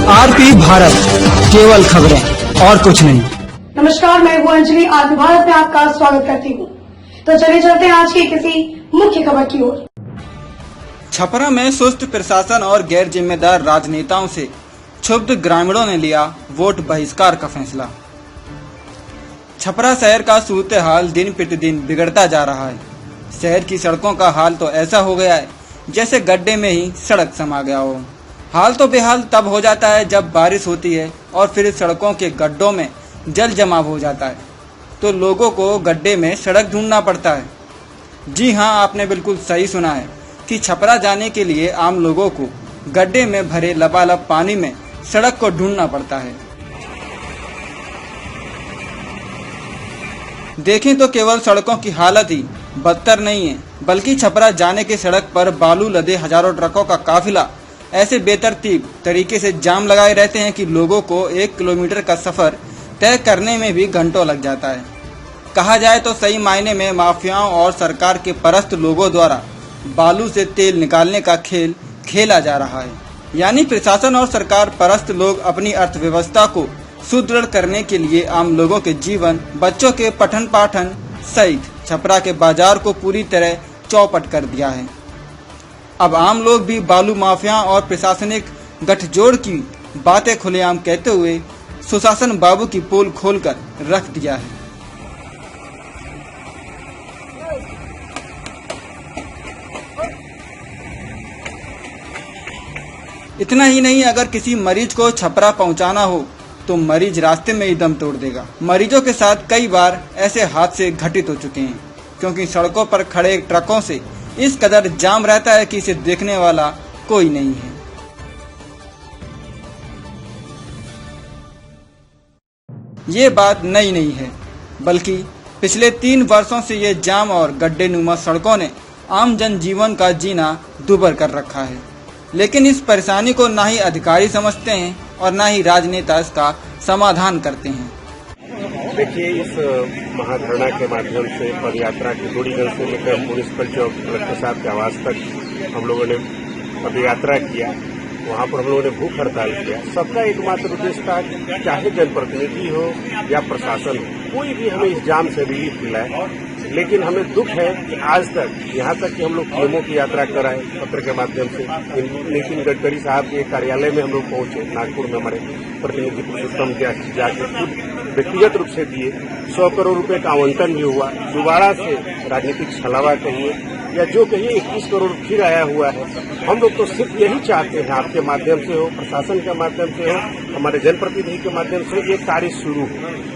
RP Bharat, केवल खबरें और कुछ नहीं। नमस्कार, मैं हूँ अंजलि। आरपी भारत में आपका स्वागत करती हूँ। तो चलिए चलते हैं आज की किसी मुख्य खबर की ओर। छपरा में सुस्त प्रशासन और गैर जिम्मेदार राजनेताओं से क्षुब्ध ग्रामीणों ने लिया वोट बहिष्कार का फैसला। छपरा शहर का सूरत हाल दिन प्रतिदिन बिगड़ता जा रहा है। शहर की सड़कों का हाल तो ऐसा हो गया है जैसे गड्ढे में ही सड़क समा गया हो। हाल तो बेहाल तब हो जाता है जब बारिश होती है और फिर सड़कों के गड्ढों में जल जमाव हो जाता है तो लोगों को गड्ढे में सड़क ढूंढना पड़ता है। जी हाँ, आपने बिल्कुल सही सुना है कि छपरा जाने के लिए आम लोगों को गड्ढे में भरे लबालब पानी में सड़क को ढूंढना पड़ता है। देखें तो केवल सड़कों की हालत ही बदतर नहीं है, बल्कि छपरा जाने की सड़क पर बालू लदे हजारों ट्रकों का काफिला ऐसे बेतरतीब तरीके से जाम लगाए रहते हैं कि लोगों को 1 किलोमीटर का सफर तय करने में भी घंटों लग जाता है। कहा जाए तो सही मायने में माफियाओं और सरकार के परस्त लोगों द्वारा बालू से तेल निकालने का खेल खेला जा रहा है। यानी प्रशासन और सरकार परस्त लोग अपनी अर्थव्यवस्था को सुदृढ़ करने के लिए आम लोगों के जीवन, बच्चों के पठन पाठन सहित छपरा के बाजार को पूरी तरह चौपट कर दिया है। अब आम लोग भी बालू माफिया और प्रशासनिक गठजोड़ की बातें खुलेआम कहते हुए सुशासन बाबू की पोल खोलकर रख दिया है। इतना ही नहीं, अगर किसी मरीज को छपरा पहुंचाना हो तो मरीज रास्ते में ही दम तोड़ देगा। मरीजों के साथ कई बार ऐसे हादसे घटित हो चुके हैं क्योंकि सड़कों पर खड़े ट्रकों से इस कदर जाम रहता है कि इसे देखने वाला कोई नहीं है। ये बात नई नहीं है, बल्कि पिछले 3 वर्षों से ये जाम और गड्ढे नुमा सड़कों ने आम जनजीवन का जीना दुभर कर रखा है। लेकिन इस परेशानी को ना ही अधिकारी समझते हैं और ना ही राजनेता इसका समाधान करते हैं। देखिए, इस महाधरना के माध्यम से पदयात्रा की दूरीगंज से लेकर म्युनिसिपल चौक कलेक्टर साहब के आवास तक हम लोगों ने पदयात्रा किया। वहाँ पर हम लोगों ने भूख हड़ताल किया। सबका एकमात्र उद्देश्य था, चाहे जनप्रतिनिधि हो या प्रशासन हो, कोई भी हमें इस जाम से रिलीफ मिलाए। लेकिन हमें दुख है कि आज तक, यहाँ तक कि हम लोग पीएमओ की यात्रा कराए पत्र के माध्यम से। नितिन गडकरी साहब के कार्यालय में हम लोग पहुंचे, नागपुर में हमारे प्रतिनिधि पुरुषोत्तम जाके खुद व्यक्तिगत रूप से दिए। 100 करोड़ रुपए का आवंटन भी हुआ। दोबारा से राजनीतिक छलावा कहिए या जो कहिए 21 करोड़ फिर आया हुआ है। हम लोग तो सिर्फ यही चाहते हैं, आपके माध्यम से हो, प्रशासन के माध्यम से हो, हमारे जनप्रतिनिधि के माध्यम से ये कार्य शुरू हो।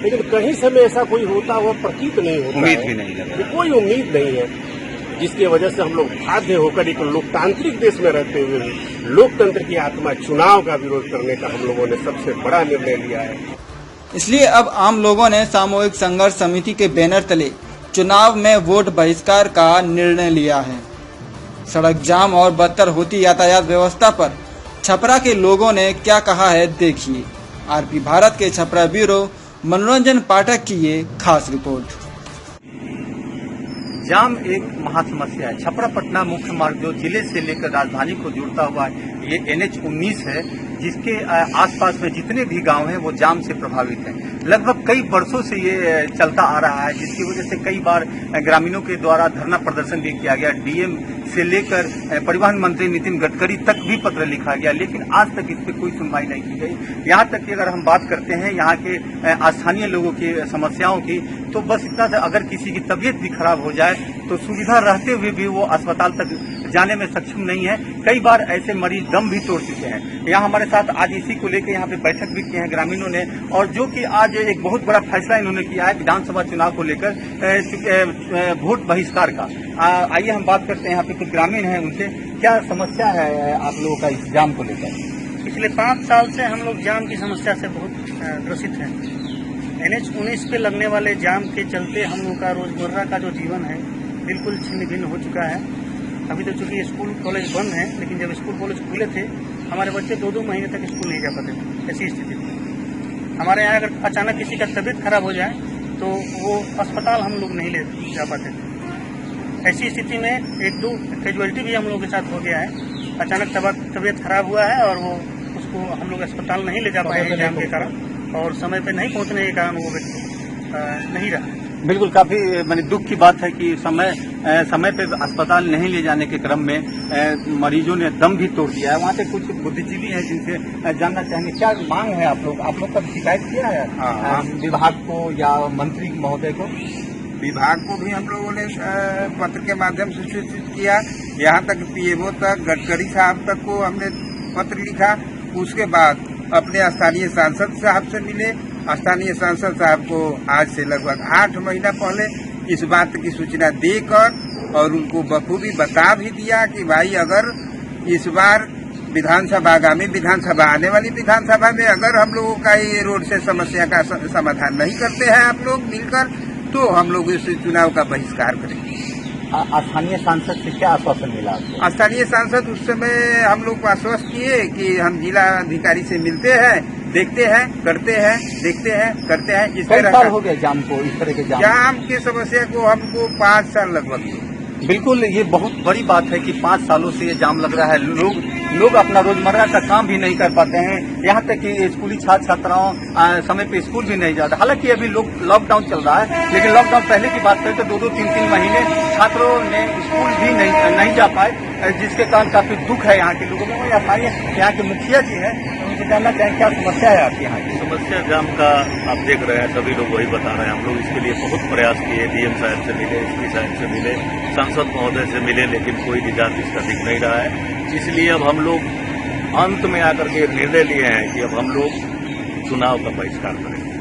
लेकिन कहीं से में ऐसा कोई होता हुआ प्रतीत नहीं होता, उम्मीद भी नहीं है, कोई उम्मीद नहीं है, जिसकी वजह से हम लोग बाध्य होकर एक लोकतांत्रिक देश में रहते हुए भी लोकतंत्र की आत्मा चुनाव का विरोध करने का हम लोगों ने सबसे बड़ा निर्णय लिया है। इसलिए अब आम लोगों ने सामूहिक संघर्ष समिति के बैनर तले चुनाव में वोट बहिष्कार का निर्णय लिया है। सड़क जाम और बदतर होती यातायात व्यवस्था पर छपरा के लोगों ने क्या कहा है, देखिए। आरपी भारत के छपरा ब्यूरो मनोरंजन पाठक की ये खास रिपोर्ट। जाम एक महासमस्या है। छपरा पटना मुख्य मार्ग जो जिले से लेकर राजधानी को जोड़ता हुआ ये NH-19 है, जिसके आसपास में जितने भी गांव हैं वो जाम से प्रभावित हैं। लगभग कई वर्षों से ये चलता आ रहा है, जिसकी वजह से कई बार ग्रामीणों के द्वारा धरना प्रदर्शन भी किया गया। डीएम से लेकर परिवहन मंत्री नितिन गडकरी तक भी पत्र लिखा गया, लेकिन आज तक इस पर कोई सुनवाई नहीं की गई। यहाँ तक कि अगर हम बात करते हैं यहाँ के स्थानीय लोगों की समस्याओं की, तो बस इतना था, अगर किसी की तबीयत भी खराब हो जाए तो सुविधा रहते हुए भी वो अस्पताल तक जाने में सक्षम नहीं है। कई बार ऐसे मरीज दम भी तोड़ चुके हैं। यहाँ हमारे साथ आज इसी को लेकर यहाँ पे बैठक भी किए हैं ग्रामीणों ने, और जो कि आज एक बहुत बड़ा फैसला इन्होंने किया है विधानसभा चुनाव को लेकर वोट बहिष्कार का। आइए हम बात करते हैं यहाँ पे कुछ ग्रामीण हैं, उनसे क्या समस्या है आप लोगों का इस जाम को लेकर। पिछले 5 साल से हम लोग जाम की समस्या से बहुत ग्रसित हैं। NH-19 पे लगने वाले जाम के चलते हम लोग का रोजमर्रा का जो जीवन है बिल्कुल छिन्न भिन्न हो चुका है। अभी तो चूंकि स्कूल कॉलेज बंद है, लेकिन जब स्कूल कॉलेज खुले थे हमारे बच्चे 2-2 महीने तक स्कूल नहीं जा पाते थे। ऐसी स्थिति थी। हमारे यहाँ अगर अचानक किसी का तबीयत खराब हो जाए तो वो अस्पताल हम लोग नहीं ले जा पाते थे। ऐसी स्थिति में एक दो कैजुअलिटी भी हम लोगों के साथ हो गया है। अचानक तबीयत खराब हुआ है और वो उसको हम लोग अस्पताल नहीं ले जा पाए जाम के कारण, और समय पे नहीं पहुंचने के कारण वो व्यक्ति नहीं रहा। बिल्कुल, काफी माने दुख की बात है कि समय पे अस्पताल नहीं ले जाने के क्रम में मरीजों ने दम भी तोड़ दिया है। वहाँ से कुछ बुद्धिजीवी हैं जिनसे जानना चाहेंगे क्या मांग है आप लोग का शिकायत किया है विभाग को या मंत्री महोदय को? विभाग को भी हम लोगों ने पत्र के माध्यम से सूचित किया, यहाँ तक पीएमओ तक, गडकरी साहब तक को हमने पत्र लिखा। उसके बाद अपने स्थानीय सांसद साहब से मिले। स्थानीय सांसद साहब को आज से लगभग 8 महीना पहले इस बात की सूचना देकर और उनको बखूबी बता भी दिया कि भाई अगर इस बार विधानसभा आगामी विधानसभा आने वाली विधानसभा में अगर हम लोगों का ये रोड से समस्या का समाधान नहीं करते हैं आप लोग मिलकर, तो हम लोग इस चुनाव का बहिष्कार करेंगे। स्थानीय सांसद से क्या आश्वासन मिला आपको? स्थानीय सांसद उस समय हम लोग को आश्वस्त किए कि हम जिला अधिकारी से मिलते हैं, देखते हैं, करते हैं, देखते हैं, करते हैं। इस तरह साल हो गया जाम को, इस तरह के जाम की समस्या को हमको 5 साल लगभग। बिल्कुल, ये बहुत बड़ी बात है कि 5 सालों से ये जाम लग रहा है। लोग अपना रोजमर्रा का काम भी नहीं कर पाते हैं। यहाँ तक कि स्कूली छात्र छात्राओं समय पे स्कूल भी नहीं जाते। हालांकि अभी लॉकडाउन चल रहा है, लेकिन लॉकडाउन पहले की बात करें तो 2-2, 3-3 महीने छात्रों ने स्कूल भी नहीं जा पाए, जिसके कारण काफी दुख है यहाँ के लोगों में। यहाँ के मुखिया जी हैं, उनसे जानना चाहें क्या समस्या है आपके यहाँ की? समस्या जाम का आप देख रहे हैं, सभी लोग वही बता रहे हैं। हम लोग इसके लिए बहुत प्रयास किए, डीएम साहब से मिले, एसपी साहब से मिले, सांसद महोदय से मिले, लेकिन कोई निजात इसका दिख नहीं रहा है। इसलिए अब हम लोग अंत में आकर के निर्णय लिए हैं कि अब हम लोग चुनाव का बहिष्कार करेंगे।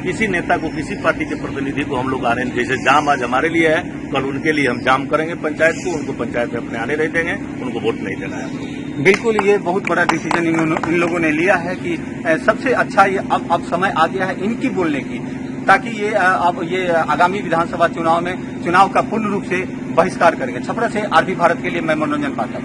किसी नेता को, किसी पार्टी के प्रतिनिधि को हम लोग आने, जैसे जाम आज हमारे लिए है, कल उनके लिए हम जाम करेंगे पंचायत को, उनको पंचायत में अपने आने नहीं देंगे, उनको वोट नहीं देना है। बिल्कुल, ये बहुत बड़ा डिसीजन इन लोगों ने लिया है कि सबसे अच्छा ये अब समय आ गया है इनकी बोलने की, ताकि ये आगामी विधानसभा चुनाव में चुनाव का पूर्ण रूप से बहिष्कार करेंगे। छपरा से आरबी भारत के लिए मैं मनोरंजन पाठक।